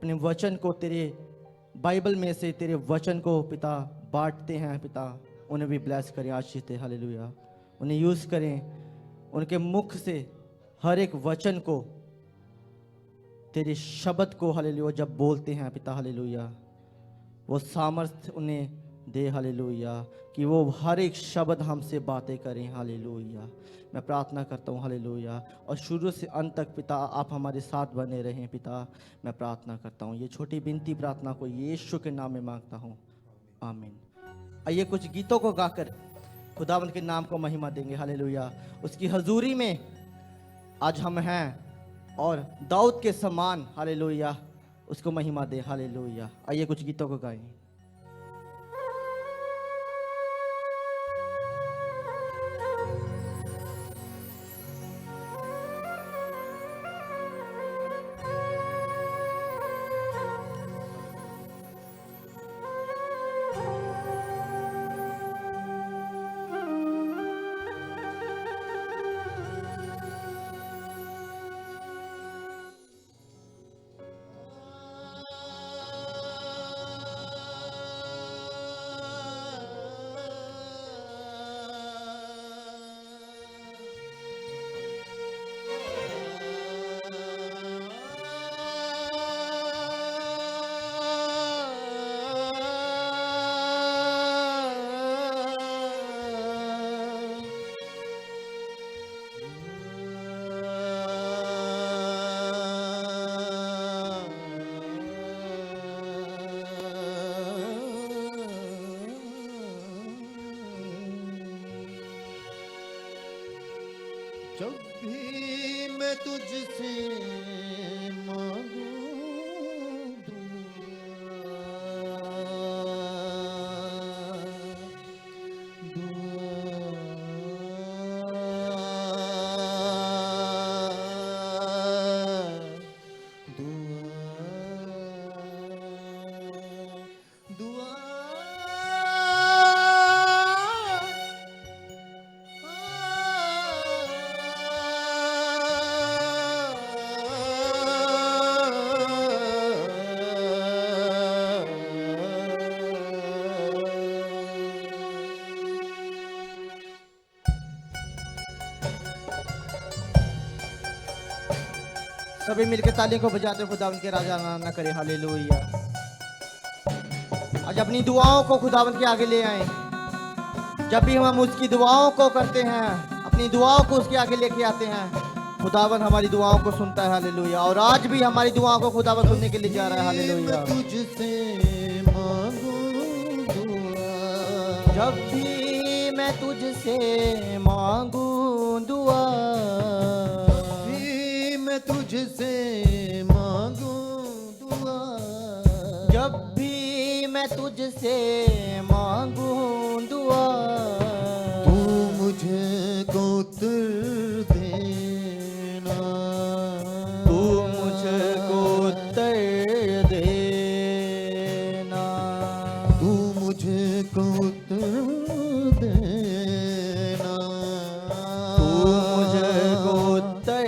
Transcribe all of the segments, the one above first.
अपने वचन को, तेरे बाइबल में से तेरे वचन को पिता बांटते हैं पिता, उन्हें भी ब्लेस करें, आशीष दे, हालेलुया। उन्हें यूज़ करें, उनके मुख से हर एक वचन को, तेरे शब्द को हालेलुया जब बोलते हैं पिता, हालेलुया, वो सामर्थ्य उन्हें दे, हालेलुया, कि वो हर एक शब्द हमसे बातें करें, हालेलुया। मैं प्रार्थना करता हूँ, हालेलुया, और शुरू से अंत तक पिता आप हमारे साथ बने रहें पिता, मैं प्रार्थना करता हूँ। ये छोटी विनती प्रार्थना को यीशु के नाम में मांगता हूँ, आमीन। आइए कुछ गीतों को गाकर खुदावंद के नाम को महिमा देंगे, हालेलुया। उसकी हजूरी में आज हम हैं और दाऊद के समान, हालेलुया, उसको महिमा दे, हालेलुया। आइए कुछ गीतों को गाएं। जब भी मैं तुझसे मांगू सभी मिलकर ताली को बजाते खुदावंद के राजा ना करे, हालेलुया। आज अपनी दुआओं को खुदावंद के आगे ले आए। जब भी हम उसकी दुआओं को करते हैं, अपनी दुआओं को उसके आगे लेके आते हैं, खुदावंद हमारी दुआओं को सुनता है, हालेलुया। और आज भी हमारी दुआओं को खुदावंद सुनने के लिए जा रहा है, हालेलुया। तुझसे मांगू दुआ, जब भी मैं तुझसे मांगू दुआ, भी मैं तुझसे मांगू दुआ, जब भी मैं तुझसे मांगू दुआ, तू मुझे को उत्तर देना, तू मुझको उत्तर देना, तू मुझे को उत्तर देना, तू मुझको उत्तर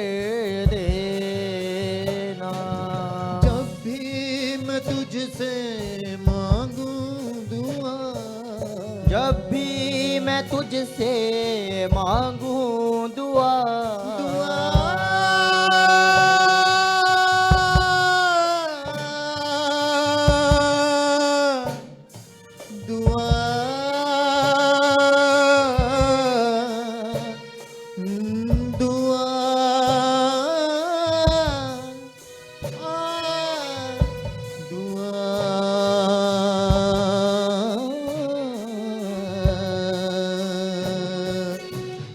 देना। जब भी मैं तुझसे मांगू दुआ, जब भी मैं तुझसे मांगू दुआ, दुआ, दुआ,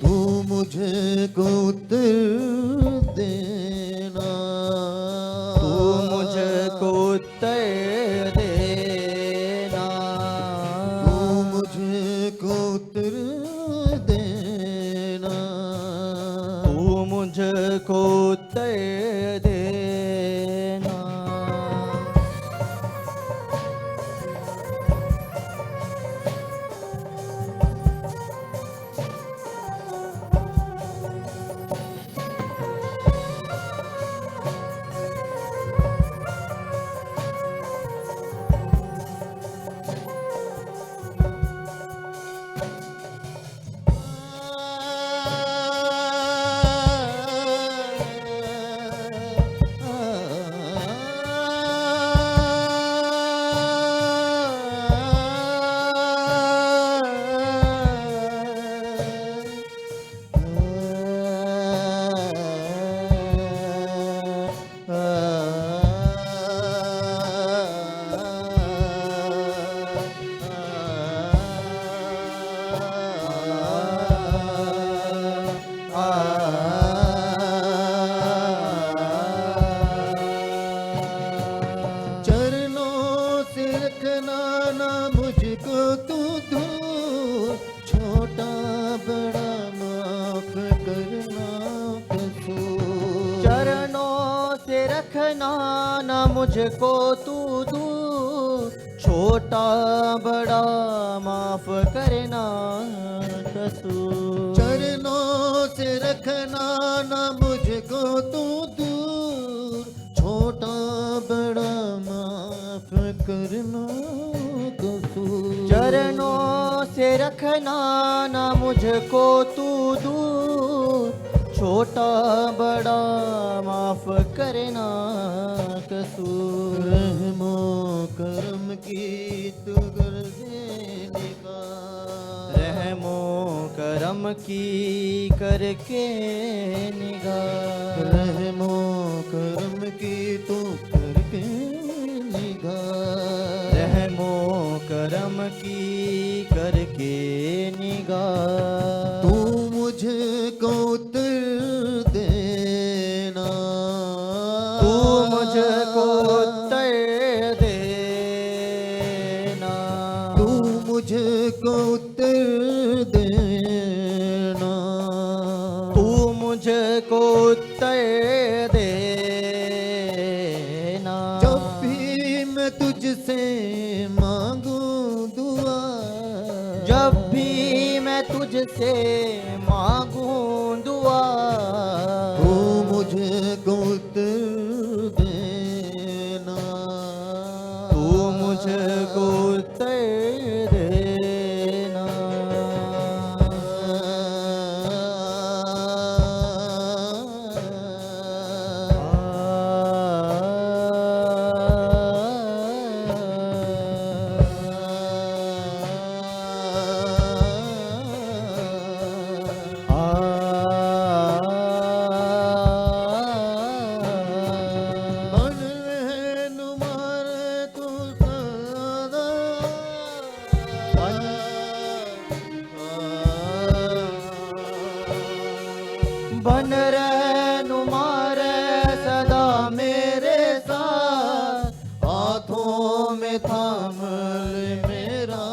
तू मुझे को उत्तर देना, तू मुझको उत्तर देना, तू मुझे को उत्तर देना, तू मुझको उत्तर देना। मुझको तू दू, छोटा बड़ा माफ करना कसूर। चरणों से रखना ना मुझको तू दूर, छोटा बड़ा माफ करना कसूर। चरणों से रखना ना मुझको तू दूर, छोटा बड़ा माफ करना कसूर। रहमो करम की तू कर देने का, रहमो करम की करके निगाह। रहमो करम की तू करके निगाह। रहमो करम की करके निगाह। तू मुझको उत्तर देना, तू मुझको उत्तर देना। तू मुझको उत्तर देना। तू मुझको उत्तर देना। जब भी मैं तुझसे मांगू दुआ, जब भी मैं तुझसे मांगूं दुआ, तू मुझको उत्तर देना। तू मुझको उत्तर देना। मन रहनुमा रे तू सदा, बन रहनुमा रे सदा मेरे साथ, हाथों में थाम ले मेरा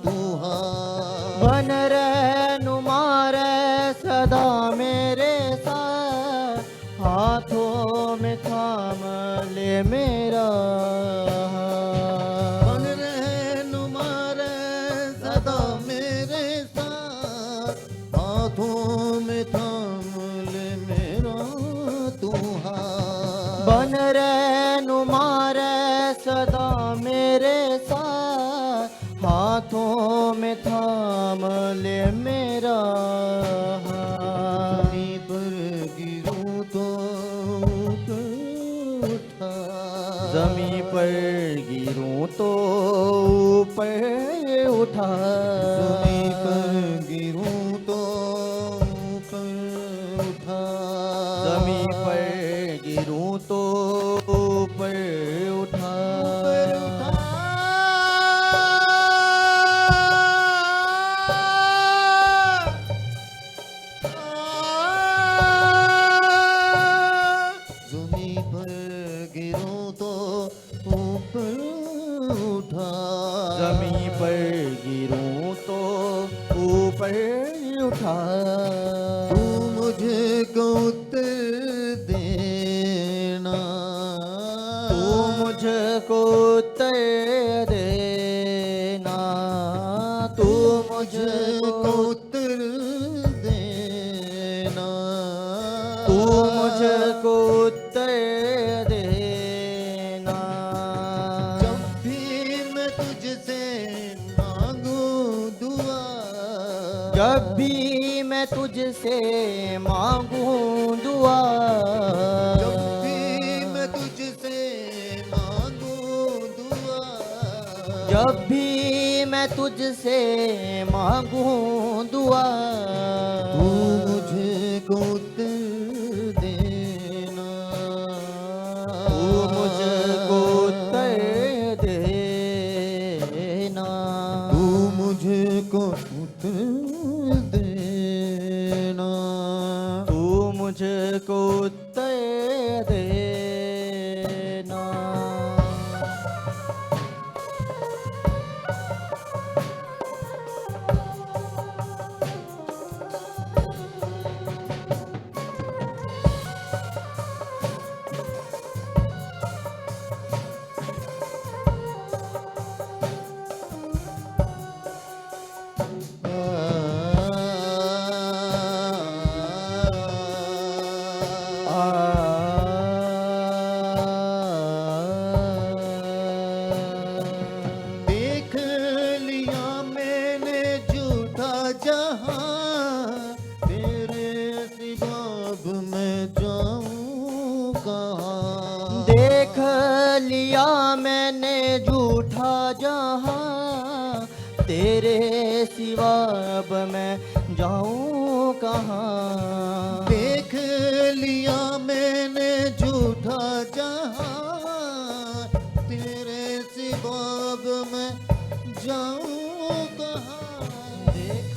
तू हाथ। बन रहनुमा रे सदा मेरे साथ, हाथों में थाम ले मेरा हाथ। बन रहनुमा रे सदा मेरे साथ, हाथों में थाम ले मेरा तू हाथ। बन रहनुमा रे सदा मेरे साथ, हाथों में थाम ले मेरा हाथ। जमीन पर गिरूं तो ऊपर उठा, जमीन पर गिरूं तो ऊपर उठा। जमीन पर गिरूं तो ऊपर उठा। जमीन पर गिरूं तो ऊपर उठा। ऊपर उठा। जमीन पर गिरूं तो ऊपर उठा। जमीन पर गिरूं तो ऊपर उठा। तू मुझको उत्तर देना, तू मुझको उत्तर देना। तू मुझको मुझको उत्तर देना। तू मुझको उत्तर देना। जब भी मैं तुझसे मांगू दुआ, जब भी मैं तुझसे मांगूं दुआ, जब भी मैं तुझसे मांगू दुआ, जब भी मैं तुझसे मांगूं दुआ, तू मुझको उत्तर देना। तू मुझको उत्तर देना। तू मुझको उत्तर देना। तू मुझको उत्तर देना। मैंने झूठा जहाँ, तेरे सिवा अब मैं जाऊँ कहाँ। देख लिया मैंने झूठा जहाँ, तेरे सिवा अब मैं जाऊँ कहाँ। देख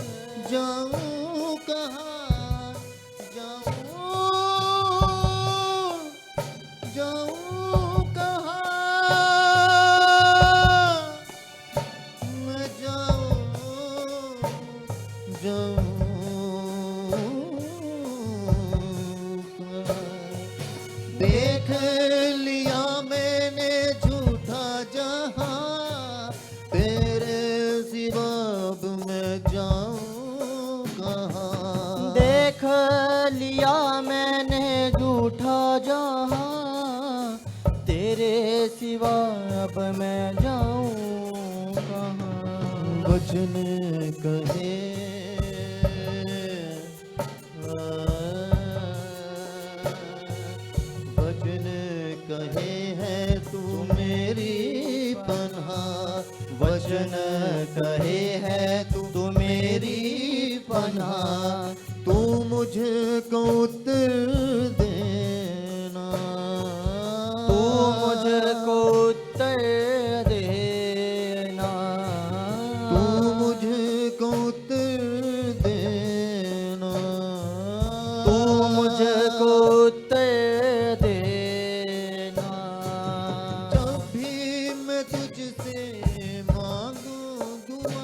जाऊँ कहाँ, जाऊँ कहाँ, मैं जाऊँ कहाँ। देख लिया मैंने झूठा जहाँ, तेरे सिवा अब मैं जाऊँ कहाँ। देख लिया मैंने झूठा जहाँ, तेरे सिवा अब मैं जाऊँ कहाँ। वचन कहे वचन कहे है तू मेरी पनाह। वचन कहे है तू मेरी पनाह। तू मुझको उत्तर देना, तू मुझको उत्तर देना, तू मुझको उत्तर देना, तू मुझको उत्तर देना। जब भी मैं तुझसे मांगू दुआ,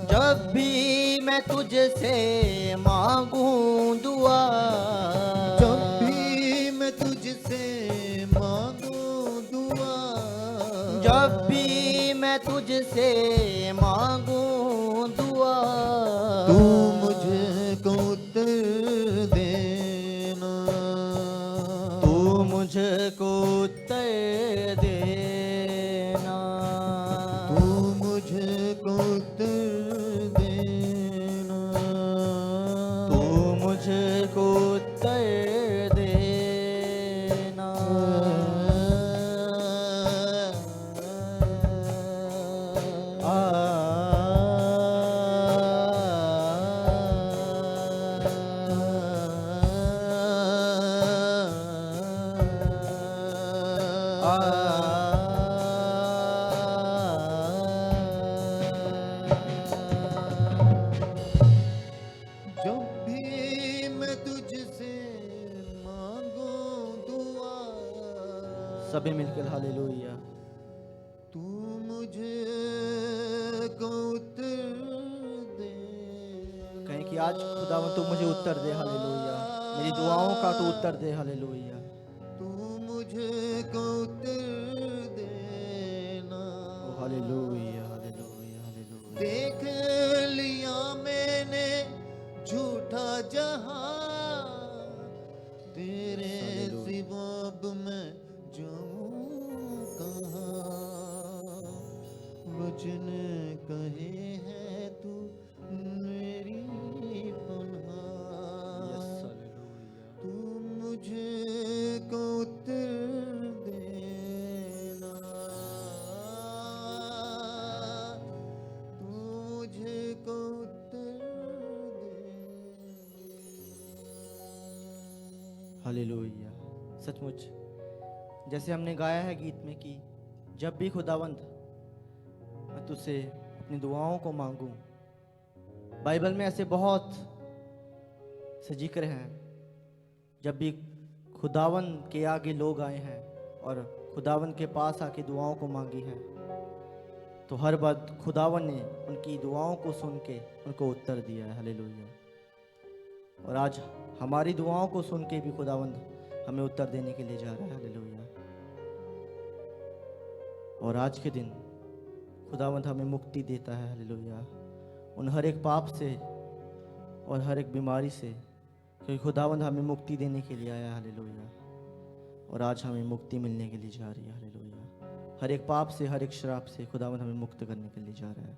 जब भी मैं तुझसे मांगूं दुआ, जब भी मैं तुझसे मांगू दुआ, जब भी मैं तुझसे मांगूं दुआ, तू मुझको उत्तर देना, तू मुझको उत्तर देना, तू मुझको उत्तर देना, तू मुझको उत्तर देना। जब भी मैं तुझसे मांगू दुआ, सभी मिलकर हालेलुया। तू मुझे को उत्तर दे। कहें कि आज खुदावन तू मुझे उत्तर दे, हालेलुया। मेरी दुआओं का तू उत्तर दे, हालेलुया। तू मुझे को उत्तर देना, ओ हालेलुया, हालेलुया, हालेलुया। देख लिया मैंने झूठा जहाँ, तेरे सिवा अब मैं जाऊँ कहाँ। वचन कहे है तू मेरी पनाह। Yes, hallelujah. तू मुझे को उत्तर देना, तू मुझे को उत्तर देना। हालेलुया। सचमुच जैसे हमने गाया है गीत में कि जब भी खुदावंद मैं तुझसे अपनी दुआओं को मांगूं, बाइबल में ऐसे बहुत से जिक्र हैं जब भी खुदावन के आगे लोग आए हैं और खुदावन के पास आके दुआओं को मांगी है, तो हर बार खुदावन ने उनकी दुआओं को सुन के उनको उत्तर दिया है। हालेलुया। और आज हमारी दुआओं को सुन के भी खुदावंद हमें उत्तर देने के लिए जा रहा है। हालेलुया। और आज के दिन खुदावंद हमें मुक्ति देता है। हालेलुया। उन हर एक पाप से और हर एक बीमारी से, क्योंकि खुदावंद हमें मुक्ति देने के लिए आया है। हालेलुया। और आज हमें मुक्ति मिलने के लिए जा रही है। हालेलुया। हर एक पाप से, हर एक श्राप से खुदावंद हमें मुक्त करने के लिए जा रहा है।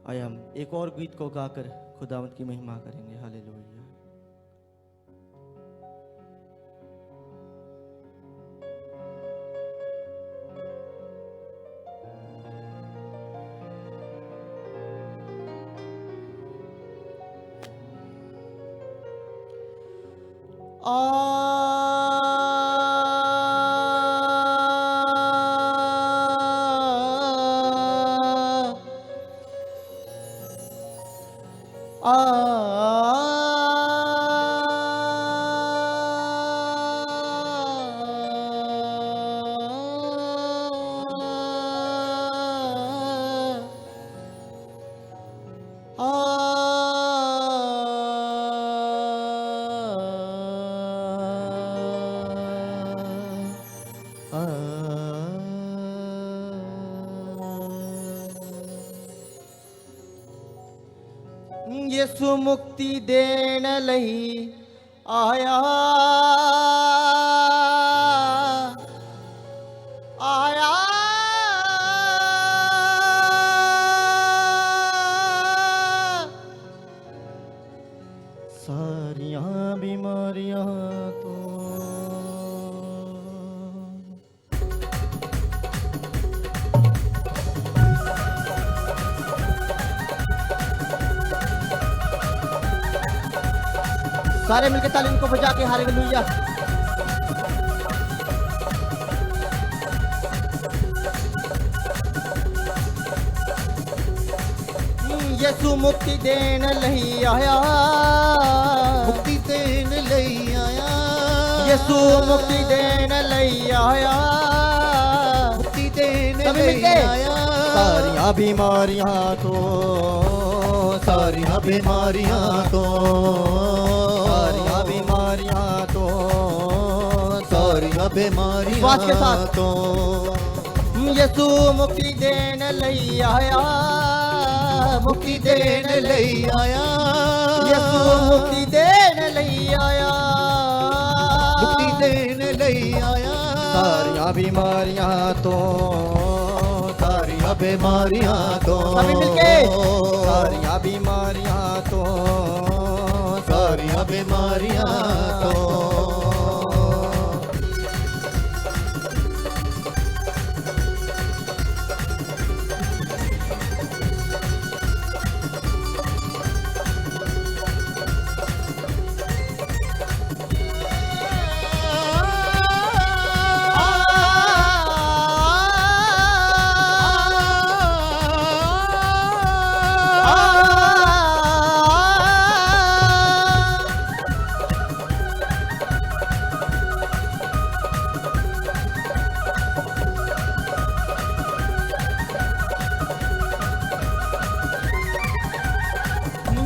आइए हम एक और गीत को गाकर खुदावंद की महिमा करेंगे। हालेलुया। यीशु मुक्ति देण लई आया आया सारियां बीमारियां तो सारे मिलकर ताली इनको बजा के हालेलुया। यीशु मुक्ति देण लई आया मुक्ति देन लई आया यीशु मुक्ति देण लई आया मुक्ति देन सभी लई मिलके आया सारियां बीमारियां तो सारियां बीमारियां तो सारियां बीमारियां तो सारियां बीमारियां श्वास के साथ। तो यीशु मुक्ति देण लई आया मुक्ति देन लई आया यीशु मुक्ति देण लई आया मुक्ति देन लई आया सारियां बीमारियां तो सारियां बीमारियां तो सभी मिलके सारियां बीमारियां तो सारियां बीमारियां तो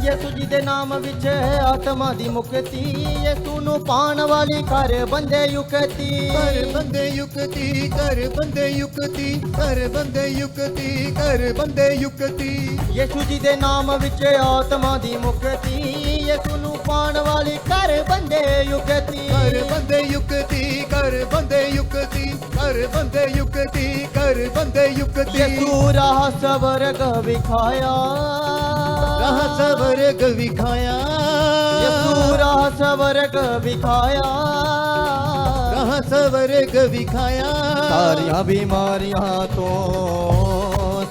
ਯਿਸੂ ਜੀ ਦੇ ਨਾਮ ਵਿੱਚ ਹੈ ਆਤਮਾ ਦੀ ਮੁਕਤੀ ਯਿਸੂ ਨੂੰ ਪਾਣ ਵਾਲੀ ਕਰ ਬੰਦੇ ਯੁਕਤੀ कर बंदे युक्ति कर बंदे युक्ति कर बंदे युक्ति कर बंदे युक्ति ਯਿਸੂ ਜੀ ਦੇ ਨਾਮ ਵਿੱਚ ਆਤਮਾ ਦੀ ਮੁਕਤੀ ਯਿਸੂ ਨੂੰ ਪਾਣ ਵਾਲੀ ਕਰ ਬੰਦੇ ਯੁਕਤੀ कर बंदे युक्ति कर बंदे युक्ति कर बंਦੇ युक्ति कर बंदे युक्ति ਯਿਸੂ ਰਾਹ ਸਵਰਗ ਵਿਖਾਇਆ राह सवर्ग विखाया ਯਿਸੂ ਰਾਹ ਸਵਰਗ ਵਿਖਾਇਆ राह सवर्ग विखाया ਸਾਰੀਆਂ ਬਿਮਾਰੀਆਂ ਤੋਂ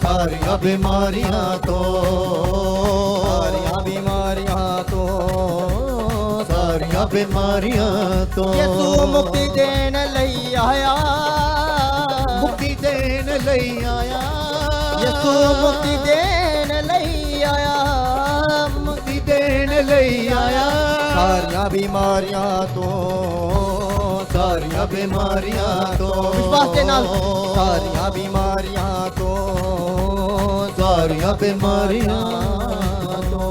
सारियां बीमारियां तो ਸਾਰੀਆਂ ਬਿਮਾਰੀਆਂ ਤੋਂ सारियां बीमारियां तो ਯਿਸੂ ਮੁਕਤੀ ਦੇਣ ਲਈ ਆਇਆ मुक्ति देन लई आया ਯਿਸੂ ਮੁਕਤੀ ਦੇਣ ਲਈ ਆਇਆ मुक्ति देन लई आया ਸਾਰੀਆਂ ਬਿਮਾਰੀਆਂ ਤੋਂ सारियां बीमारियां तो ਵਿਸ਼ਵਾਸ ਦੇ ਨਾਲ ਸਾਰੀਆਂ ਬਿਮਾਰੀਆਂ ਤੋਂ सारियां बीमारियां ਤੋਂ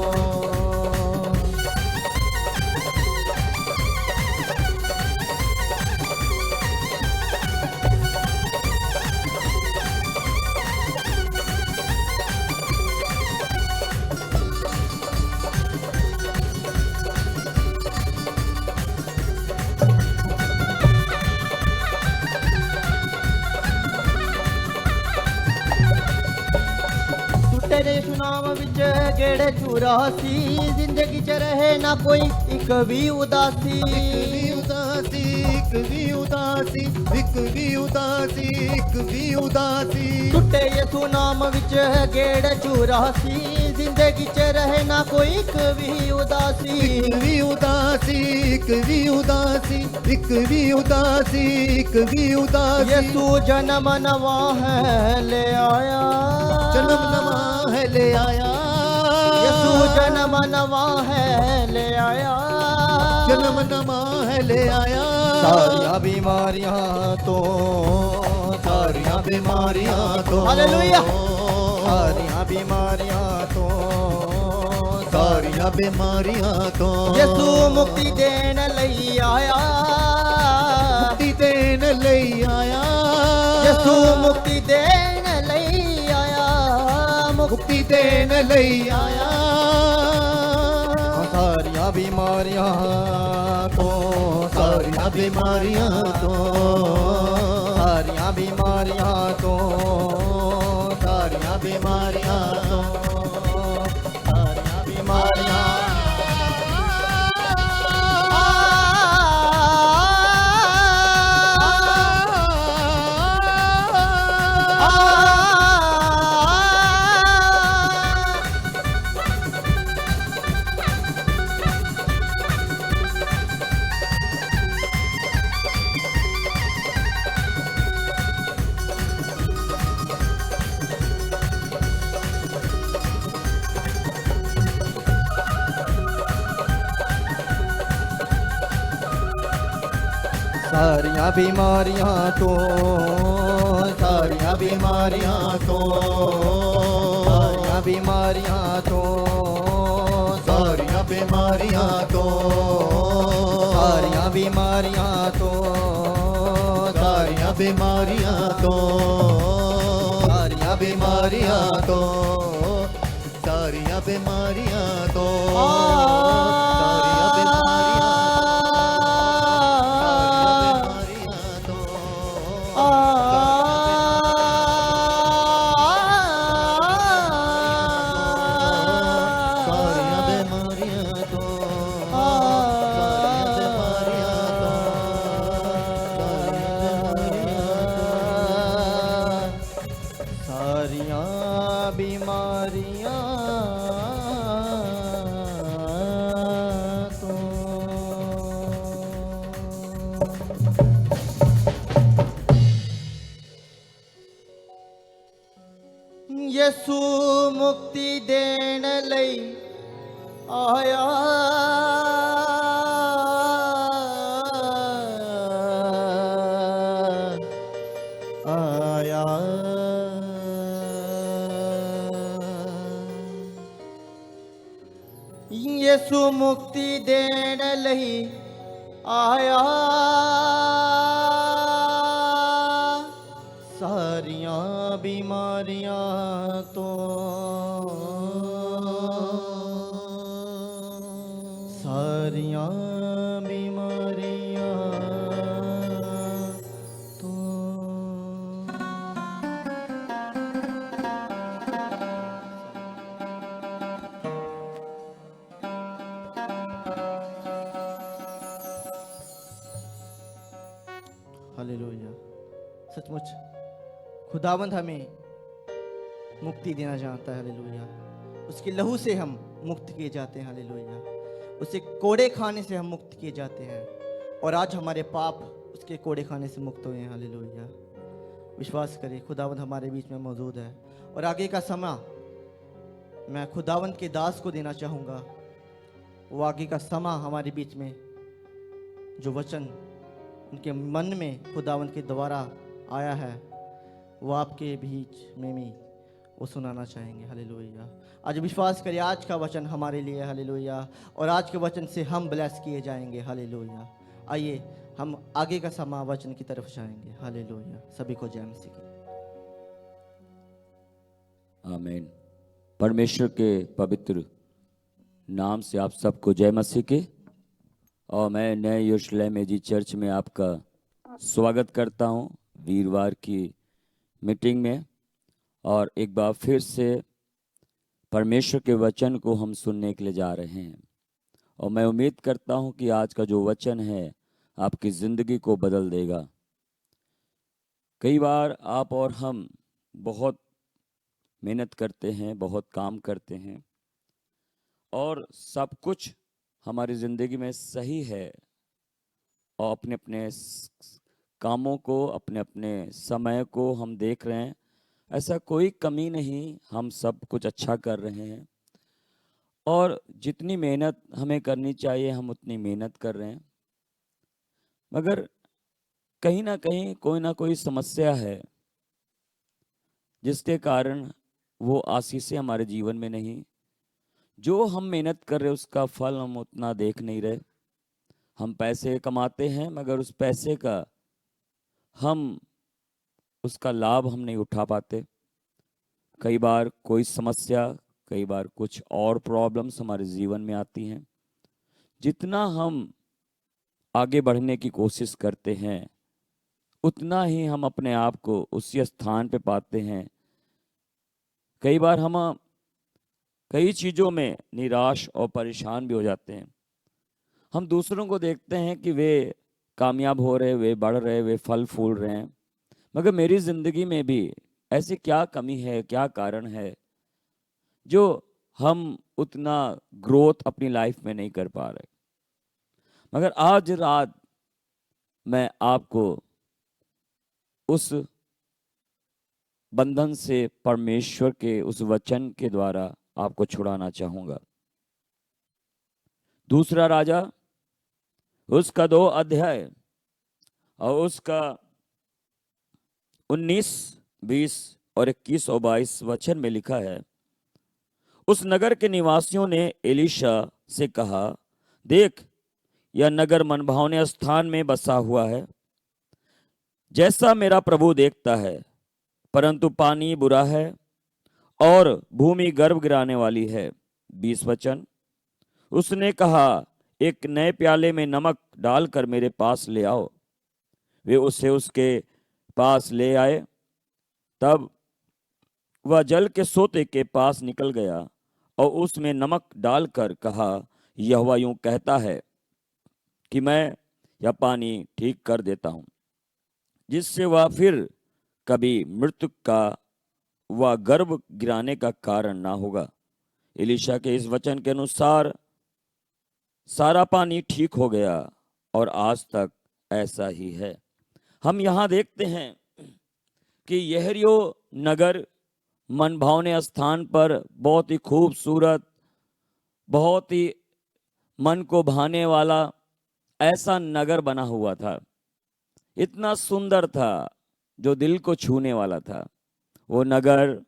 ਤੇਰੇ ਯਿਸੂ ਨਾਮ ਵਿੱਚ ਗੇੜੇ 84 ਜ਼ਿੰਦਗੀ 'ਚ ਰਹੇ ਨਾ ਕੋਈ ਇੱਕ ਵੀ ਉਦਾਸੀ एक भी उदासी ਇੱਕ ਵੀ ਉਦਾਸੀ, ਇੱਕ ਵੀ ਉਦਾਸੀ, ਇੱਕ ਵੀ ਉਦਾਸੀ। टूटे यसु नाम विच है गेड़ 84 जिंदगी च रहे ना कोई एक भी उदासी। ਇੱਕ ਵੀ ਉਦਾਸੀ, ਇੱਕ ਵੀ ਉਦਾसी, ਇੱਕ ਵੀ ਉਦਾसी, ਇੱਕ ਵੀ ਉਦਾसी। यसु जन्म नवा है ले आया, जन्म नवा है ले आया, यसु जन्म नवा है ले आया, जन्म नवा है ले आया। सारियां बीमारियां तो, सारियां बीमारियां तो, हालेलुया, सारियां बीमारियां तो, सारियां बीमारियां तो यसु मुक्ति देन लई आया, मुक्ति देन लई आया, यसु मुक्ति देन लई आया, मुक्ति देन लई आया। सारियां बीमारियां तो, सारियां बीमारियां तो, सारियां बीमारियां तो, सारियां बीमारियां तो, सारियां बीमारियां सारियां बीमारियां तो, सारियां बीमारियां तो, सारियां बीमारियां तो, सारियां बीमारियां तो, सारियां बीमारियां तो, सारियां बीमारियां तो, सारियां बीमारियां तो, सारियां बीमारियां तो, सारियां बीमारियां यसु मुक्ति देन लई आया, आया, यसु मुक्ति देन लई आया, सारियां बीमारियां तो, सारियां बीमारियां तो। हालेलुया। सचमुच खुदावंद हमें मुक्ति देना चाहता है। हालेलुया। उसके लहू से हम मुक्त किए जाते हैं। हालेलुया। उसे कोड़े खाने से हम मुक्त किए जाते हैं और आज हमारे पाप उसके कोड़े खाने से मुक्त हुए हैं। हालेलुया। विश्वास करें खुदावंद हमारे बीच में मौजूद है और आगे का समय मैं खुदावंद के दास को देना चाहूँगा। वो आगे का समय हमारे बीच में जो वचन उनके मन में खुदावंद के द्वारा आया है वो आपके बीच में भी वो सुनाना चाहेंगे। हालेलुया। आज विश्वास करिए आज का वचन हमारे लिए। हालेलुया। और आज के वचन से हम ब्लेस किए जाएंगे। हालेलुया। आइए हम आगे का समय वचन की तरफ जाएंगे। हालेलुया। सभी को जय मसीह की। आमीन। परमेश्वर के पवित्र नाम से आप सबको जय मसीह की। और मैं नए यरूशलेम एजी चर्च में आपका स्वागत करता हूं वीरवार की मीटिंग में। और एक बार फिर से परमेश्वर के वचन को हम सुनने के लिए जा रहे हैं और मैं उम्मीद करता हूं कि आज का जो वचन है आपकी ज़िंदगी को बदल देगा। कई बार आप और हम बहुत मेहनत करते हैं, बहुत काम करते हैं और सब कुछ हमारी ज़िंदगी में सही है और अपने अपने कामों को, अपने अपने समय को हम देख रहे हैं, ऐसा कोई कमी नहीं, हम सब कुछ अच्छा कर रहे हैं और जितनी मेहनत हमें करनी चाहिए हम उतनी मेहनत कर रहे हैं, मगर कहीं ना कहीं कोई ना कोई समस्या है जिसके कारण वो आशीषें हमारे जीवन में नहीं, जो हम मेहनत कर रहे उसका फल हम उतना देख नहीं रहे। हम पैसे कमाते हैं मगर उस पैसे का हम उसका लाभ हम नहीं उठा पाते। कई बार कोई समस्या, कई बार कुछ और प्रॉब्लम्स हमारे जीवन में आती हैं। जितना हम आगे बढ़ने की कोशिश करते हैं उतना ही हम अपने आप को उसी स्थान पे पाते हैं। कई बार हम कई चीज़ों में निराश और परेशान भी हो जाते हैं। हम दूसरों को देखते हैं कि वे कामयाब हो रहे, वे बढ़ रहे, वे फल फूल रहे हैं, मगर मेरी ज़िंदगी में भी ऐसी क्या कमी है, क्या कारण है जो हम उतना ग्रोथ अपनी लाइफ में नहीं कर पा रहे। मगर आज रात मैं आपको उस बंधन से, परमेश्वर के उस वचन के द्वारा आपको छुड़ाना चाहूंगा। दूसरा राजा उसका 2 अध्याय और उसका 19, 20 और 21 और 22 वचन में लिखा है, उस नगर के निवासियों ने एलीशा से कहा, देख, यह नगर मनभावने स्थान में बसा हुआ है, जैसा मेरा प्रभु देखता है, परंतु पानी बुरा है और भूमि गर्भ गिराने वाली है। 20 वचन, उसने कहा, एक नए प्याले में नमक डालकर मेरे पास ले आओ। वे उसे उसके पास ले आए। तब वह जल के सोते के पास निकल गया और उसमें नमक डालकर कहा, यहोवा यूं कहता है कि मैं यह पानी ठीक कर देता हूं, जिससे वह फिर कभी मृत्यु का व गर्भ गिराने का कारण ना होगा। एलीशा के इस वचन के अनुसार सारा पानी ठीक हो गया और आज तक ऐसा ही है। हम यहाँ देखते हैं कि यरीहो नगर मनभावने स्थान पर बहुत ही खूबसूरत, बहुत ही मन को भाने वाला ऐसा नगर बना हुआ था। इतना सुंदर था जो दिल को छूने वाला था। वो नगर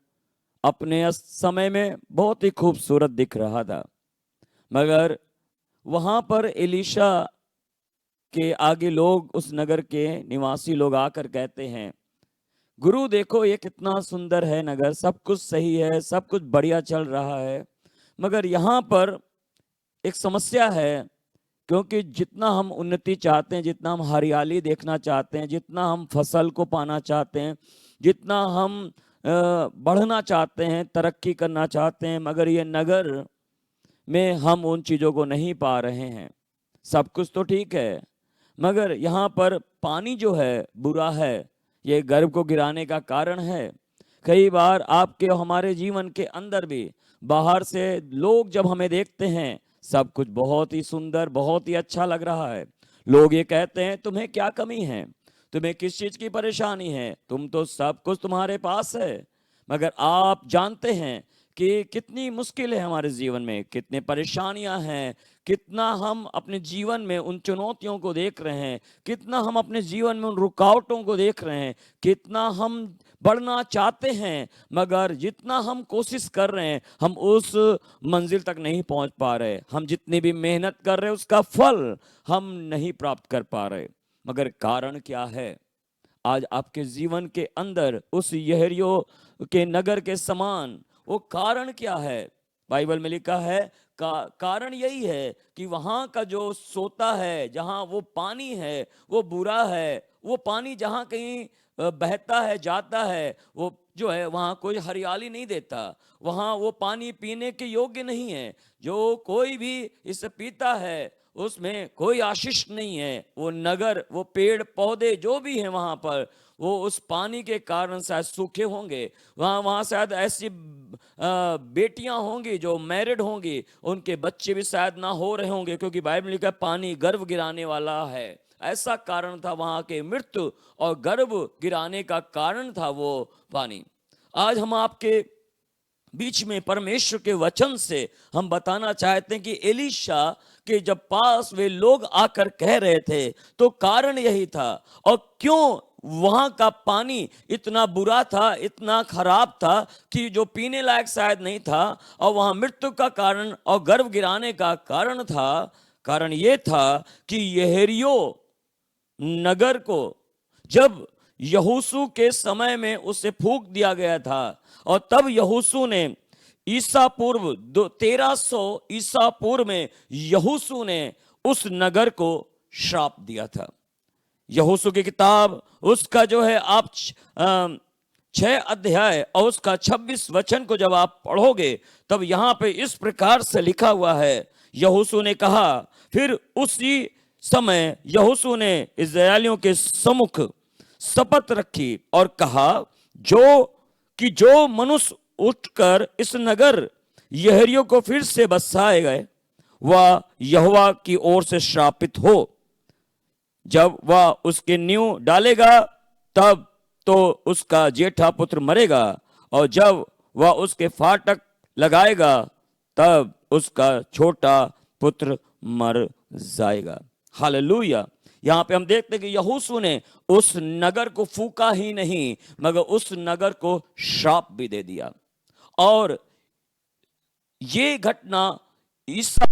अपने समय में बहुत ही खूबसूरत दिख रहा था, मगर वहां पर एलीशा के आगे लोग, उस नगर के निवासी लोग आकर कहते हैं, गुरु देखो ये कितना सुंदर है नगर, सब कुछ सही है, सब कुछ बढ़िया चल रहा है, मगर यहाँ पर एक समस्या है, क्योंकि जितना हम उन्नति चाहते हैं, जितना हम हरियाली देखना चाहते हैं, जितना हम फसल को पाना चाहते हैं, जितना हम बढ़ना चाहते हैं, तरक्की करना चाहते हैं, मगर ये नगर में हम उन चीज़ों को नहीं पा रहे हैं। सब कुछ तो ठीक है, मगर यहाँ पर पानी जो है बुरा है, ये गर्भ को गिराने का कारण है। कई बार आपके हमारे जीवन के अंदर भी बाहर से लोग जब हमें देखते हैं, सब कुछ बहुत ही सुंदर, बहुत ही अच्छा लग रहा है। लोग ये कहते हैं, तुम्हें क्या कमी है, तुम्हें किस चीज की परेशानी है, तुम तो सब कुछ तुम्हारे पास है। मगर आप जानते हैं कि कितनी मुश्किल है हमारे जीवन में, कितने परेशानियां हैं, कितना हम अपने जीवन में उन चुनौतियों को देख रहे हैं, कितना हम अपने जीवन में उन रुकावटों को देख रहे हैं, कितना हम बढ़ना चाहते हैं, मगर जितना हम कोशिश कर रहे हैं हम उस मंजिल तक नहीं पहुंच पा रहे। हम जितनी भी मेहनत कर रहे हैं उसका फल हम नहीं प्राप्त कर पा रहे। मगर कारण क्या है? आज आपके जीवन के अंदर उस यरीहो के नगर के समान वो कारण क्या है? बाइबल में लिखा है कारण यही है कि वहां का जो सोता है, जहां वो पानी है वो बुरा है। वो पानी जहां कहीं बहता है, जाता है, वो जो है वहां कोई हरियाली नहीं देता, वहां वो पानी पीने के योग्य नहीं है। जो कोई भी इसे पीता है उसमें कोई आशीष नहीं है। वो नगर, वो पेड़ पौधे जो भी हैं वहां पर, वो उस पानी के कारण शायद सूखे होंगे। वहां शायद ऐसी बेटियां होंगी जो मैरिड होंगी, उनके बच्चे भी शायद ना हो रहे होंगे, क्योंकि बाइबल में लिखा है पानी गर्भ गिराने वाला है। ऐसा कारण था वहां के मृत्यु और गर्भ गिराने का कारण था वो पानी। आज हम आपके बीच में परमेश्वर के वचन से हम बताना चाहते हैं कि एलीशा के जब पास वे लोग आकर कह रहे थे तो कारण यही था। और क्यों वहां का पानी इतना बुरा था, इतना खराब था कि जो पीने लायक शायद नहीं था, और वहां मृत्यु का कारण और गर्भ गिराने का कारण था। कारण यह था कि यहेरियो नगर को जब यहोशू के समय में उसे फूंक दिया गया था, और तब यहोशू ने ईसा पूर्व 1300 ईसा पूर्व में यहोशू ने उस नगर को श्राप दिया था। यहोशू की किताब उसका जो है आप 6 अध्याय और उसका 26 वचन को जब आप पढ़ोगे तब यहां पे इस प्रकार से लिखा हुआ है। यहोशू ने कहा, फिर उसी समय यहोशू ने इस्राएलियों के सम्मुख शपथ रखी और कहा, जो मनुष्य उठकर इस नगर यहेरियो को फिर से बसाएगा वह यहोवा की ओर से श्रापित हो। जब वह उसके नींव डालेगा तब तो उसका जेठा पुत्र मरेगा, और जब वह उसके फाटक लगाएगा तब उसका छोटा पुत्र मर जाएगा। हालेलुया। यहां पे हम देखते हैं कि यहोशू ने उस नगर को फूका ही नहीं मगर उस नगर को श्राप भी दे दिया। और ये घटना ईसा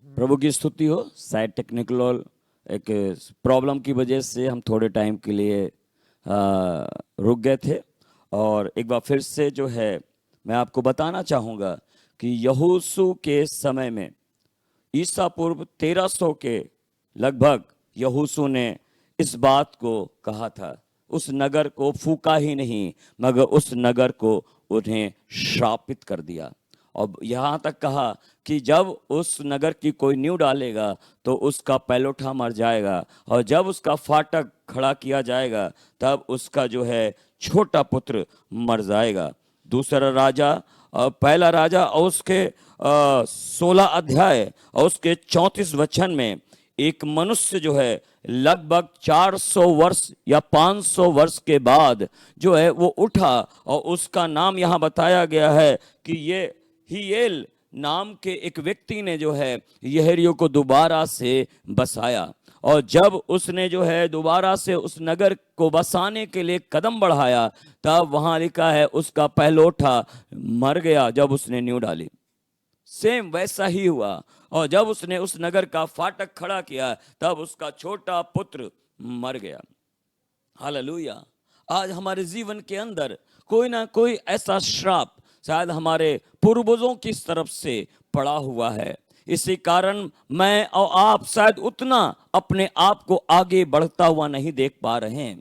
प्रभु की स्तुति हो। शायद टेक्निकल एक प्रॉब्लम की वजह से हम थोड़े टाइम के लिए रुक गए थे, और एक बार फिर से जो है मैं आपको बताना चाहूँगा कि यहोशू के समय में ईसा पूर्व 1300 के लगभग यहोशू ने इस बात को कहा था। उस नगर को फूका ही नहीं मगर उस नगर को उन्हें श्रापित कर दिया। और यहाँ तक कहा कि जब उस नगर की कोई नींव डालेगा तो उसका पहलोठा मर जाएगा, और जब उसका फाटक खड़ा किया जाएगा तब उसका जो है छोटा पुत्र मर जाएगा। दूसरा राजा पहला राजा और उसके 16 अध्याय और उसके 34 वचन में एक मनुष्य जो है लगभग 400 वर्ष या 500 वर्ष के बाद जो है वो उठा, और उसका नाम यहाँ बताया गया है कि ये हियेल नाम के एक व्यक्ति ने जो है यहेरियो को दोबारा से बसाया। और जब उसने जो है दोबारा से उस नगर को बसाने के लिए कदम बढ़ाया तब वहां लिखा है उसका पहलोठा मर गया जब उसने नींव डाली। सेम वैसा ही हुआ, और जब उसने उस नगर का फाटक खड़ा किया तब उसका छोटा पुत्र मर गया। हालेलुया। आज हमारे जीवन के अंदर कोई ना कोई ऐसा श्राप शायद हमारे पूर्वजों की तरफ से पड़ा हुआ है। इसी कारण मैं और आप शायद उतना अपने आप को आगे बढ़ता हुआ नहीं देख पा रहे हैं।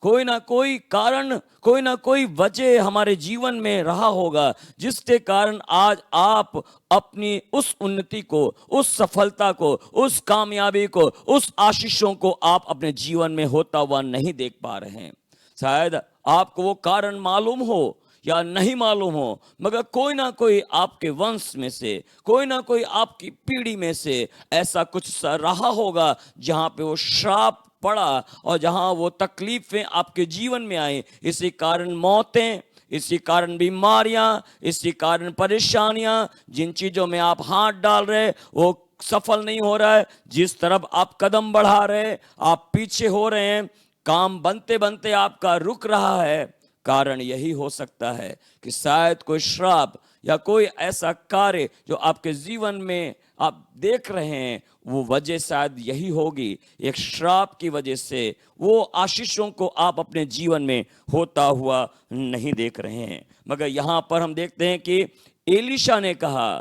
कोई ना कोई कारण, कोई ना कोई वजह हमारे जीवन में रहा होगा जिसके कारण आज आप अपनी उस उन्नति को, उस सफलता को, उस कामयाबी को, उस आशीषों को आप अपने जीवन में होता हुआ नहीं देख पा रहे हैं। शायद आपको वो कारण मालूम हो या नहीं मालूम हो, मगर कोई ना कोई आपके वंश में से, कोई ना कोई आपकी पीढ़ी में से ऐसा कुछ सा रहा होगा जहां पे वो श्राप पड़ा और जहां वो तकलीफें आपके जीवन में आई। इसी कारण मौतें, इसी कारण बीमारियां, इसी कारण परेशानियां, जिन चीजों में आप हाथ डाल रहे वो सफल नहीं हो रहा है, जिस तरफ आप कदम बढ़ा रहे आप पीछे हो रहे हैं, काम बनते बनते आपका रुक रहा है। कारण यही हो सकता है कि शायद कोई श्राप या कोई ऐसा कार्य जो आपके जीवन में आप देख रहे हैं, वो वजह शायद यही होगी, एक श्राप की वजह से वो आशीषों को आप अपने जीवन में होता हुआ नहीं देख रहे हैं। मगर यहाँ पर हम देखते हैं कि एलीशा ने कहा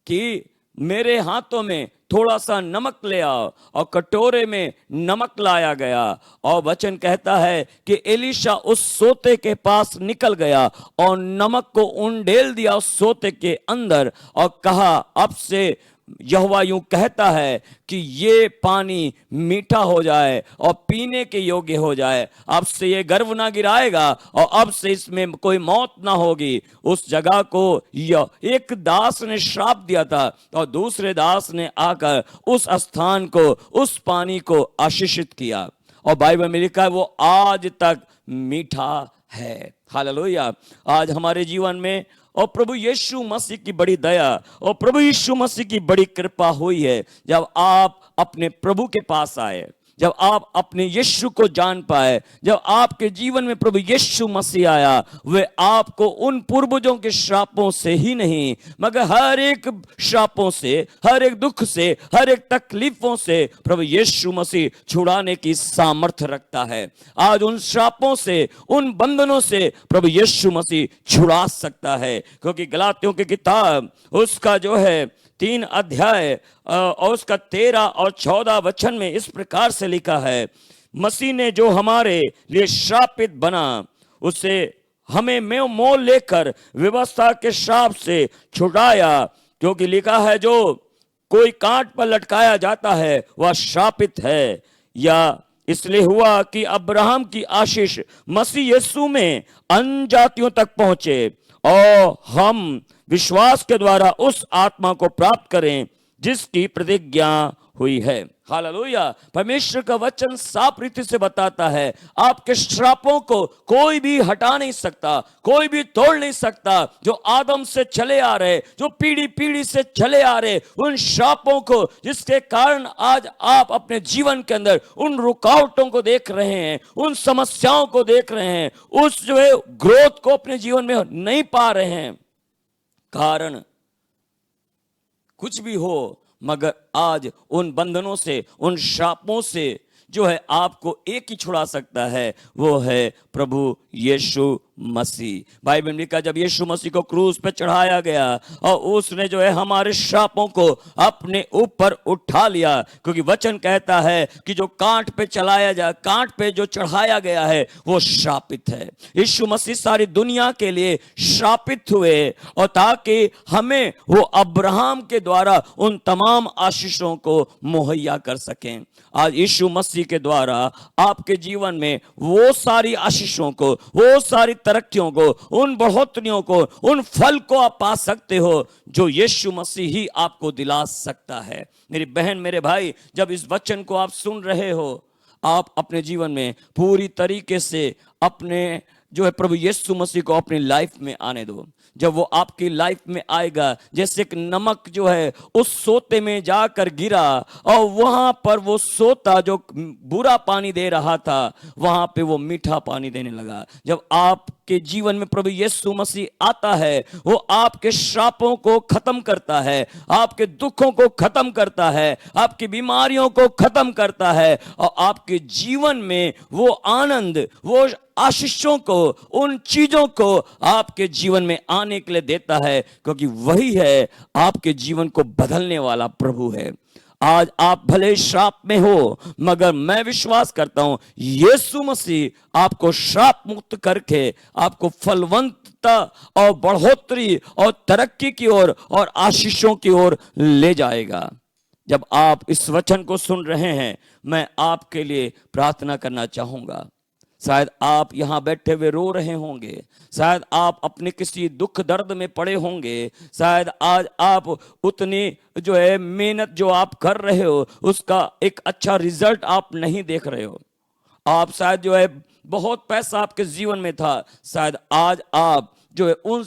कि मेरे हाथों में थोड़ा सा नमक ले आओ, और कटोरे में नमक लाया गया। और वचन कहता है कि एलीशा उस सोते के पास निकल गया और नमक को उंडेल दिया उस सोते के अंदर और कहा, अब से यहोवा यूं कहता है कि ये पानी मीठा हो जाए और पीने के योग्य हो जाए, अब से ये गर्व ना गिराएगा और अब से इसमें कोई मौत ना होगी। उस जगह को एक दास ने श्राप दिया था और दूसरे दास ने आकर उस स्थान को, उस पानी को आशीषित किया, और बाइबल में लिखा है वो आज तक मीठा है। हालेलुया। आज हमारे जीवन में और प्रभु यीशु मसीह की बड़ी दया और प्रभु यीशु मसीह की बड़ी कृपा हुई है जब आप अपने प्रभु के पास आए, जब आप अपने यीशु को जान पाए, जब आपके जीवन में प्रभु यीशु मसीह आया। वे आपको उन पूर्वजों के श्रापों से ही नहीं, मगर हर एक श्रापों से, हर एक दुख से, हर एक तकलीफों से प्रभु यीशु मसीह छुड़ाने की सामर्थ्य रखता है। आज उन श्रापों से, उन बंधनों से प्रभु यीशु मसीह छुड़ा सकता है, क्योंकि गलातियों की किताब उसका जो है 3 अध्याय और उसका 13 और 14 वचन में इस प्रकार से लिखा है, मसीह ने जो हमारे लिए श्रापित बना उसे हमें मोल लेकर व्यवस्था के श्राप से छुड़ाया, क्योंकि लिखा है जो कोई कांट पर लटकाया जाता है वह श्रापित है। या इसलिए हुआ कि अब्राहम की आशीष मसीह यीशु में अन्य जातियों तक पहुंचे और हम विश्वास के द्वारा उस आत्मा को प्राप्त करें जिसकी प्रतिज्ञा हुई है। हालेलुया। परमेश्वर का वचन साफ रीति से बताता है आपके श्रापों को कोई भी हटा नहीं सकता, कोई भी तोड़ नहीं सकता। जो आदम से चले आ रहे, जो पीढ़ी पीढ़ी से चले आ रहे, उन श्रापों को जिसके कारण आज आप अपने जीवन के अंदर उन रुकावटों को देख रहे हैं, उन समस्याओं को देख रहे हैं, उस जो है ग्रोथ को अपने जीवन में नहीं पा रहे हैं, कारण कुछ भी हो, मगर आज उन बंधनों से, उन श्रापों से जो है आपको एक ही छुड़ा सकता है, वो है प्रभु यीशु मसीह। बाइबल में लिखा जब यीशु मसीह को क्रूस पे चढ़ाया गया और उसने जो है हमारे श्रापों को अपने ऊपर उठा लिया, क्योंकि वचन कहता है कि जो कांट पे चलाया जा, कांट पे जो चढ़ाया गया है वो श्रापित है। यीशु मसीह सारी दुनिया के लिए श्रापित हुए और ताकि हमें वो अब्राहम के द्वारा उन तमाम आशीषों को मुहैया कर सकें। आज यीशु मसीह के द्वारा आपके जीवन में वो सारी आशीषों को, वो सारी तरक्कियों को, उन बढ़ोतरियों को, उन फल को आप पा सकते हो जो यीशु मसीह ही आपको दिला सकता है। मेरी बहन, मेरे भाई, जब इस वचन को आप सुन रहे हो, आप अपने जीवन में पूरी तरीके से अपने जो है प्रभु यीशु मसीह को अपनी लाइफ में आने दो। जब वो आपकी लाइफ में आएगा, जैसे एक नमक जो है उस सोते में जाकर गिरा और वहां पर वो सोता जो बुरा पानी दे रहा था, वहां पे वो मीठा पानी देने लगा। जब आपके जीवन में प्रभु यीशु मसीह आता है, वो आपके श्रापों को खत्म करता है, आपके दुखों को खत्म करता है, आपकी बीमारियों को खत्म करता है और आपके जीवन में वो आनंद, वो आशीषों को, उन चीजों को आपके जीवन में आने के लिए देता है, क्योंकि वही है आपके जीवन को बदलने वाला प्रभु है। आज आप भले श्राप में हो, मगर मैं विश्वास करता हूं यीशु मसीह आपको श्राप मुक्त करके आपको फलवंतता और बढ़ोतरी और तरक्की की ओर और आशीषों की ओर ले जाएगा। जब आप इस वचन को सुन रहे हैं, मैं आपके लिए प्रार्थना करना चाहूंगा। शायद आप यहां बैठे हुए रो रहे होंगे, शायद आप अपने किसी दुख दर्द में पड़े होंगे, शायद आज आप उतनी जो है मेहनत जो आप कर रहे हो उसका एक अच्छा रिजल्ट आप नहीं देख रहे हो। आप शायद जो है बहुत पैसा आपके जीवन में था, शायद आज आप जो है उन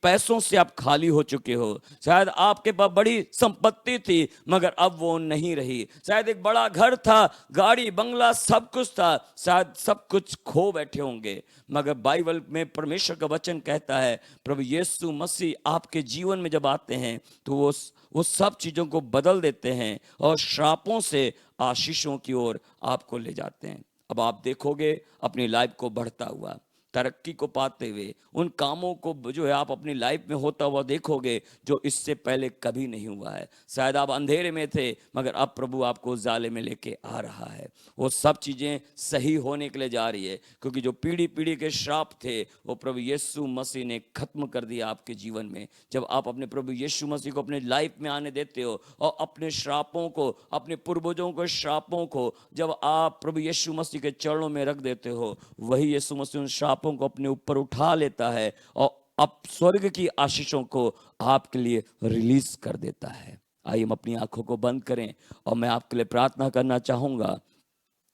पैसों से आप खाली हो चुके हो। शायद आपके पास बड़ी संपत्ति थी मगर अब वो नहीं रही। शायद एक बड़ा घर था, गाड़ी बंगला सब कुछ था, शायद सब कुछ खो बैठे होंगे। मगर बाइबल में परमेश्वर का वचन कहता है प्रभु यीशु मसीह आपके जीवन में जब आते हैं तो वो सब चीज़ों को बदल देते हैं और श्रापों से आशीषों की ओर आपको ले जाते हैं। अब आप देखोगे अपनी लाइफ को बढ़ता हुआ, तरक्की को पाते हुए, उन कामों को जो है आप अपनी लाइफ में होता हुआ देखोगे जो इससे पहले कभी नहीं हुआ है। शायद आप अंधेरे में थे मगर अब प्रभु आपको उजाले में लेके आ रहा है। वो सब चीज़ें सही होने के लिए जा रही है, क्योंकि जो पीढ़ी पीढ़ी के श्राप थे वो प्रभु यीशु मसीह ने खत्म कर दिया आपके जीवन में। जब आप अपने प्रभु यीशु मसीह को अपने लाइफ में आने देते हो और अपने श्रापों को, अपने पूर्वजों के श्रापों को जब आप प्रभु यीशु मसीह के चरणों में रख देते हो, वही यीशु मसीह उन श्रापों को अपने ऊपर उठा लेता है और अब स्वर्ग की आशीषों को आपके लिए रिलीज कर देता है। आइए हम अपनी आंखों को बंद करें और मैं आपके लिए प्रार्थना करना चाहूंगा।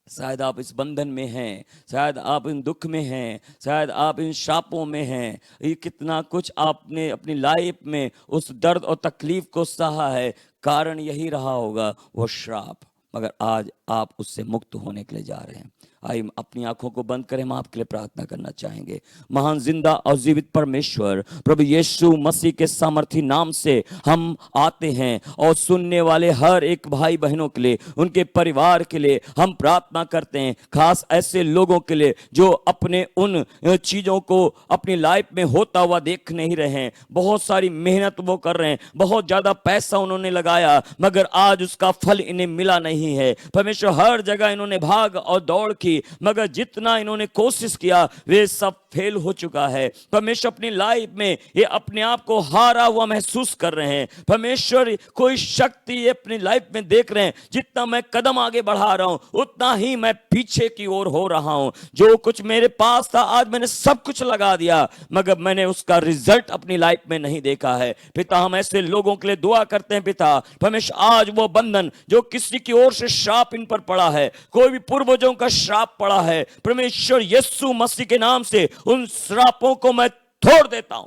शायद आप इस बंधन में हैं, शायद आप इन दुख में हैं, शायद आप इन शापों में हैं। ये कितना कुछ आपने अपनी लाइफ में उस दर्द और तकलीफ को सहा है, कारण यही रहा होगा वो श्राप, मगर आज आप उससे मुक्त होने के लिए जा रहे हैं। आइए अपनी आंखों को बंद करें, हम आपके लिए प्रार्थना करना चाहेंगे। महान जिंदा और जीवित परमेश्वर प्रभु यीशु मसीह के सामर्थी नाम से हम आते हैं और सुनने वाले हर एक भाई बहनों के लिए, उनके परिवार के लिए हम प्रार्थना करते हैं। खास ऐसे लोगों के लिए जो अपने उन चीज़ों को अपनी लाइफ में होता हुआ देख नहीं रहे हैं। बहुत सारी मेहनत वो कर रहे हैं, बहुत ज़्यादा पैसा उन्होंने लगाया मगर आज उसका फल इन्हें मिला नहीं है। परमेश्वर हर जगह इन्होंने भाग और दौड़ की मगर जितना इन्होंने कोशिश किया वे सब फेल हो चुका है। परमेश्वर अपनी लाइफ में ये अपने आप को हारा हुआ महसूस कर रहे हैं। परमेश्वर कोई शक्ति ये अपनी लाइफ में देख रहे हैं, जितना मैं कदम आगे बढ़ा रहा हूं उतना ही मैं पीछे की ओर हो रहा हूं। जो कुछ मेरे पास था आज मैंने सब कुछ लगा दिया मगर मैंने उसका रिजल्ट अपनी लाइफ में नहीं देखा है। पिता हम ऐसे लोगों के लिए दुआ करते हैं। पिता परमेश्वर आज वो बंधन जो किसी की ओर से श्राप इन पर पड़ा है, कोई भी पूर्वजों का श्राप पड़ा है, परमेश्वर यीशु मसीह के नाम से उन श्रापों को मैं तोड़ देता हूं।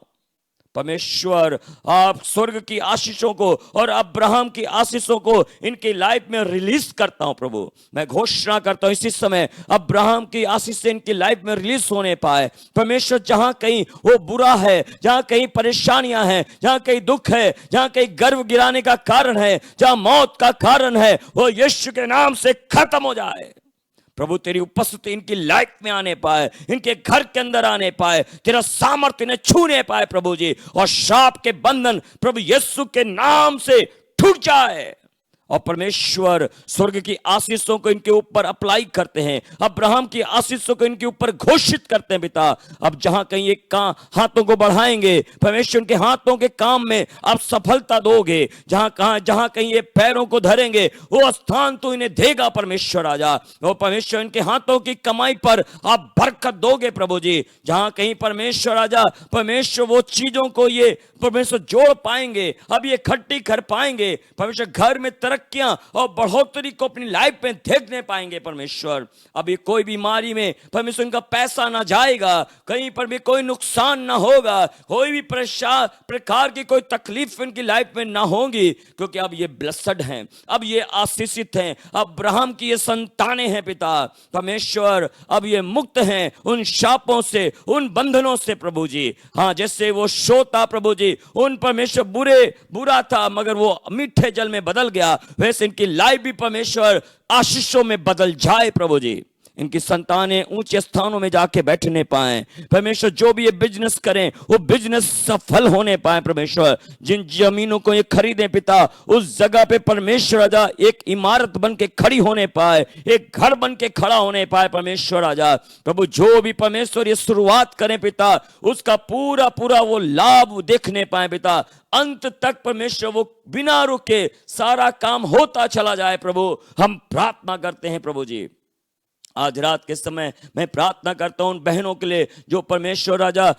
परमेश्वर आप स्वर्ग की आशीषों को और अब्राहम की आशीषों को इनकी लाइफ में रिलीज करता हूं। प्रभु मैं घोषणा करता हूं इसी समय अब्राहम की आशीष से इनकी लाइफ में रिलीज होने पाए। परमेश्वर जहां कहीं वो बुरा है, जहां कहीं परेशानियां हैं, जहां कहीं दुख है, जहां कहीं गर्व गिराने का कारण है, जहां मौत का कारण है, वो यीशु के नाम से खत्म हो जाए। प्रभु तेरी उपस्थिति इनकी लाइफ में आने पाए, इनके घर के अंदर आने पाए, तेरा सामर्थ्य इन्हें छूने पाए प्रभु जी, और श्राप के बंधन प्रभु यीशु के नाम से टूट जाए। और परमेश्वर स्वर्ग की आशीषों को इनके ऊपर अप्लाई करते हैं, अब्राहम की आशीषों को इनके ऊपर घोषित करते हैं। पिता अब जहां कहीं ये हाथों को बढ़ाएंगे परमेश्वर उनके हाथों के काम में आप सफलता दोगे। जहां कहीं ये पैरों को धरेंगे वो स्थान तो इन्हें देगा परमेश्वर राजा। और परमेश्वर इनके हाथों की कमाई पर आप बरकत दोगे प्रभु जी। जहां कहीं परमेश्वर राजा परमेश्वर वो चीजों को ये परमेश्वर जोड़ पाएंगे, अब ये इकट्ठी कर पाएंगे परमेश्वर, घर में तरक्कियां और बढ़ोतरी को अपनी लाइफ में देखने पाएंगे परमेश्वर। अभी कोई बीमारी में परमेश्वर इनका पैसा ना जाएगा, कहीं पर भी कोई नुकसान ना होगा, कोई भी प्रकार की कोई तकलीफ इनकी लाइफ में ना होगी, क्योंकि अब ये ब्लेस्ड हैं, अब ये आशीषित हैं, अब्राहम की ये संतानें हैं। पिता परमेश्वर अब ये मुक्त हैं उन शापों से, उन बंधनों से प्रभु जी। हाँ जैसे वो शोता प्रभु जी उन परमेश्वर बुरा था मगर वो मीठे जल में बदल गया, वैसे इनकी लाइफ भी परमेश्वर आशीषों में बदल जाए प्रभु जी। इनकी संतानें ऊंचे स्थानों में जाके बैठने पाए। परमेश्वर जो भी ये बिजनेस करें वो बिजनेस सफल होने पाए। परमेश्वर जिन जमीनों को ये खरीदे पिता, उस जगह पे परमेश्वर राजा एक इमारत बन के खड़ी होने पाए, एक घर बन के खड़ा होने पाए। परमेश्वर राजा प्रभु जो भी परमेश्वर ये शुरुआत करें पिता, उसका पूरा पूरा वो लाभ देखने पाए पिता। अंत तक परमेश्वर वो बिना रुके सारा काम होता चला जाए। प्रभु हम प्रार्थना करते हैं प्रभु जी। आज रात के समय मैं प्रार्थना करता हूं उन बहनों के लिए जो परमेश्वर राजा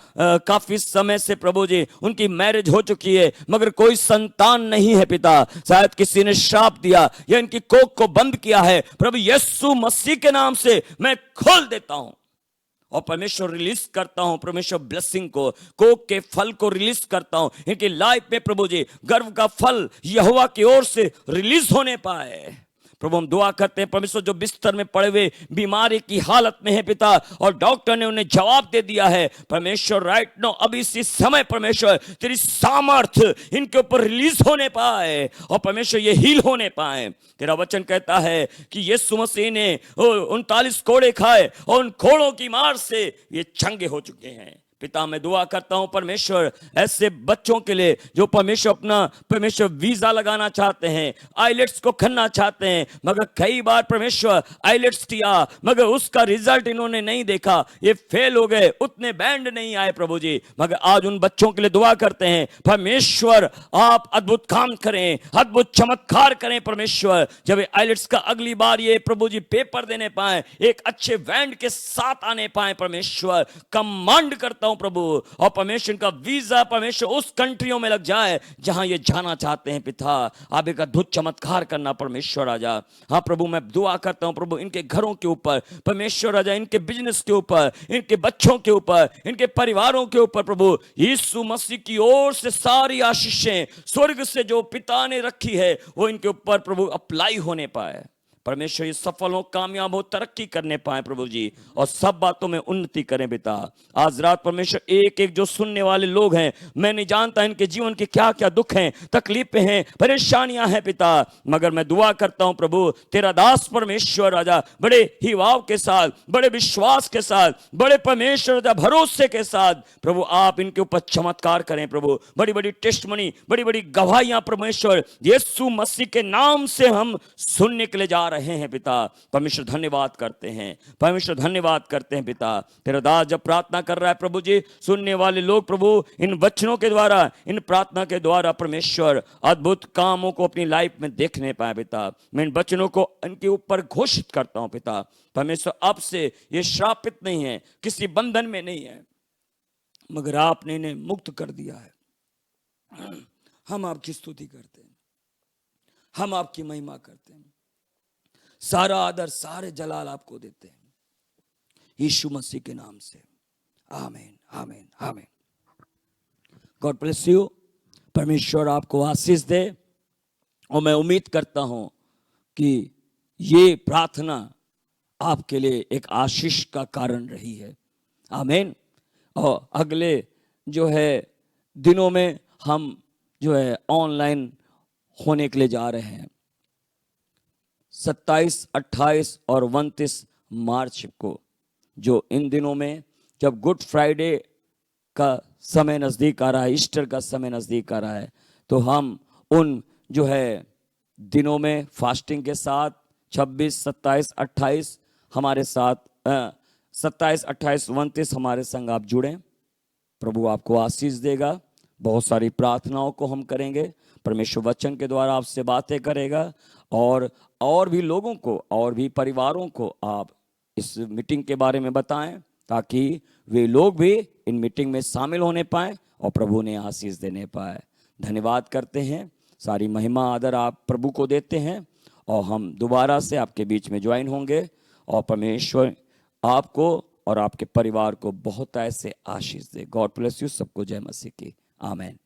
काफी समय से प्रभु जी उनकी मैरिज हो चुकी है मगर कोई संतान नहीं है पिता। शायद किसी ने श्राप दिया या इनकी कोख को बंद किया है। प्रभु यीशु मसीह के नाम से मैं खोल देता हूं और परमेश्वर रिलीज करता हूं। परमेश्वर ब्लेसिंग को, कोक के फल को रिलीज करता हूं इनकी लाइफ में। प्रभु जी गर्व का फल यहोवा की ओर से रिलीज होने पाए। प्रभु हम दुआ करते हैं परमेश्वर जो बिस्तर में पड़े हुए बीमारी की हालत में है पिता और डॉक्टर ने उन्हें जवाब दे दिया है, परमेश्वर राइट नो अभी इसी समय परमेश्वर तेरी सामर्थ्य इनके ऊपर रिलीज होने पाए और परमेश्वर ये हील होने पाए। तेरा वचन कहता है कि यीशु मसीह ने 39 कोड़े खाए और उन कोड़ों की मार से ये चंगे हो चुके हैं। पिता मैं दुआ करता हूं परमेश्वर ऐसे बच्चों के लिए जो परमेश्वर वीजा लगाना चाहते हैं, आइलेट्स को करना चाहते हैं मगर कई बार परमेश्वर आइलेट्स दिया मगर उसका रिजल्ट इन्होंने नहीं देखा, ये फेल हो गए, उतने बैंड नहीं आए प्रभु जी। मगर आज उन बच्चों के लिए दुआ करते हैं परमेश्वर आप अद्भुत काम करें, अद्भुत चमत्कार करें परमेश्वर। जब आइलेट्स का अगली बार ये प्रभु जी पेपर देने पाए, एक अच्छे बैंड के साथ आने पाए परमेश्वर, कमांड करता प्रभु और परमेश्वर का वीजा परमेश्वर उस कंट्रियों में लग जाए जहां ये जाना चाहते हैं पिता। आप एक अद्भुत चमत्कार करना परमेश्वर राजा। हाँ प्रभु मैं दुआ करता हूं प्रभु इनके घरों के ऊपर परमेश्वर राजा, इनके बिजनेस के ऊपर, इनके बच्चों के ऊपर, इनके परिवारों के ऊपर प्रभु यीशु मसीह की ओर से सारी आशीषें स्वर्ग से जो पिता ने रखी है वो इनके ऊपर प्रभु अप्लाई होने पाए। परमेश्वर ये सफल हो, कामयाब हो, तरक्की करने पाए प्रभु जी और सब बातों में उन्नति करें पिता। आज रात परमेश्वर एक एक जो सुनने वाले लोग हैं, मैं नहीं जानता इनके जीवन के क्या क्या दुख हैं, तकलीफें हैं, परेशानियां हैं पिता, मगर मैं दुआ करता हूं प्रभु तेरा दास परमेश्वर राजा बड़े ही भाव के साथ, बड़े विश्वास के साथ, बड़े परमेश्वर राजा भरोसे के साथ प्रभु आप इनके ऊपर चमत्कार करें प्रभु। बड़ी बड़ी टेस्टमनी, बड़ी बड़ी गवाहियां परमेश्वर यीशु मसीह के नाम से हम सुनने के लिए जा रहे हैं पिता। परमेश्वर धन्यवाद करते हैं, परमेश्वर धन्यवाद करते हैं पिता। तेरा दास जब प्रार्थना कर रहा है प्रभु जी, सुनने वाले लोग प्रभु इन वचनों के द्वारा, इन प्रार्थना के द्वारा परमेश्वर अद्भुत कामों को अपनी लाइफ में देखने पाए पिता। मैं इन वचनों को इनके ऊपर घोषित करता हूं पिता। परमेश्वर अब से ये श्रापित नहीं है, किसी बंधन में नहीं है, मगर आपने इन्हें मुक्त कर दिया है। हम आपकी स्तुति करते हैं, हम आपकी महिमा करते हैं, सारा आदर सारे जलाल आपको देते हैं यीशु मसीह के नाम से। आमीन आमीन आमीन। God bless you. परमेश्वर आपको आशीष दे और मैं उम्मीद करता हूं कि ये प्रार्थना आपके लिए एक आशीष का कारण रही है। आमीन। और अगले जो है दिनों में हम जो है ऑनलाइन होने के लिए जा रहे हैं। 27, 28 और 29 मार्च को, जो इन दिनों में जब गुड फ्राइडे का समय नज़दीक आ रहा है, ईस्टर का समय नज़दीक आ रहा है, तो हम उन जो है दिनों में फास्टिंग के साथ 26, 27, 28 हमारे साथ 27, 28, 29 हमारे संग आप जुड़ें। प्रभु आपको आशीष देगा। बहुत सारी प्रार्थनाओं को हम करेंगे, परमेश्वर वचन के द्वारा आपसे बातें करेगा और भी लोगों को और भी परिवारों को आप इस मीटिंग के बारे में बताएं ताकि वे लोग भी इन मीटिंग में शामिल होने पाएं और प्रभु ने आशीष देने पाए। धन्यवाद करते हैं, सारी महिमा आदर आप प्रभु को देते हैं और हम दोबारा से आपके बीच में ज्वाइन होंगे और परमेश्वर आपको और आपके परिवार को बहुत ऐसे आशीष दे। God bless you. सबको जय मसीह की। आमीन।